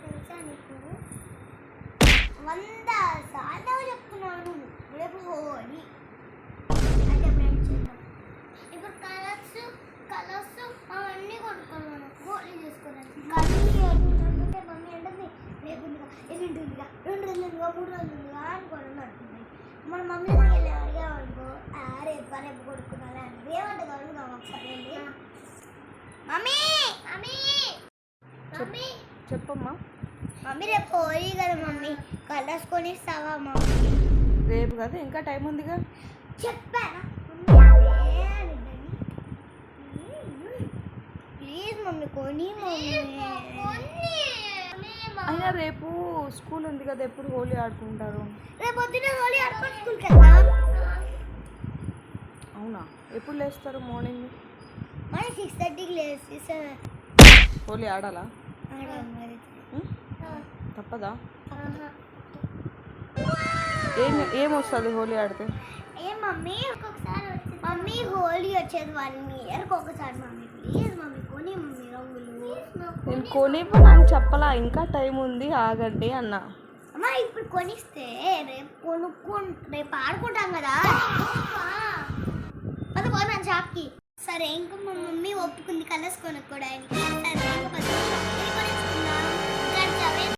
తెలుసా నీకు? 100 సార్లు చెప్తున్నాను రేపు హోలీ అంటే ఫ్రెండ్స్ ఇప్పుడు కలర్స్ అవన్నీ కొనుక్కోవాలి హోలీ చేసుకోవడానికి. కానీ మమ్మీ అంటే లేకుందిగా ఎన్నింటిగా 2 రోజులుగా 3 రోజులుగా అనుకోవడం అంటుంది. మన మమ్మీ వెళ్ళి అడిగామనుకో రేపు కొడుకున్నాను అంటే ఏమంటుంది అడుగుదాం ఒకసారి వెళ్ళి. మమ్మీ మమ్మీ మమ్మీ చెప్పమ్మా. మమ్మీ రేపు హోలీ కదా మమ్మీ కలర్స్ కొనిస్తావా మమ్మీ? రేపు కదా ఇంకా టైం ఉందిగా. చెప్పానా ప్లీజ్ మమ్మీ కొని అయినా రేపు స్కూల్ ఉంది కదా, ఎప్పుడు హోలీ ఆడుకుంటారు? రేపు పొద్దున్న హోలీ ఆడుకొని స్కూల్కి వెళ్దాం. అవునా? ఎప్పుడు లేస్తారు? మార్నింగ్ మరి 6:30కి లేచి హోలీ ఆడాలా? మరి తప్పదా? ఏం వస్తుంది హోలీ ఆడితే? మమ్మీ ఒక్కొక్కసారి మమ్మీ హోలీ వచ్చేది 1 ఇయర్కి ఒకసారి. మమ్మీ ప్లీజ్ మమ్మీ కొని మమ్మీ రంగులు. నేను కొనివ్వనని చెప్పలా, ఇంకా టైం ఉంది ఆగండి అన్నా. అమ్మా ఇప్పుడు కొనిస్తే రేపు రేపు ఆడుకుంటాం కదా. పోదాం షాప్కి. సరే ఇంకా మా మమ్మీ ఒప్పుకుంది కలర్స్ కొనుక్కోవడానికి. సరే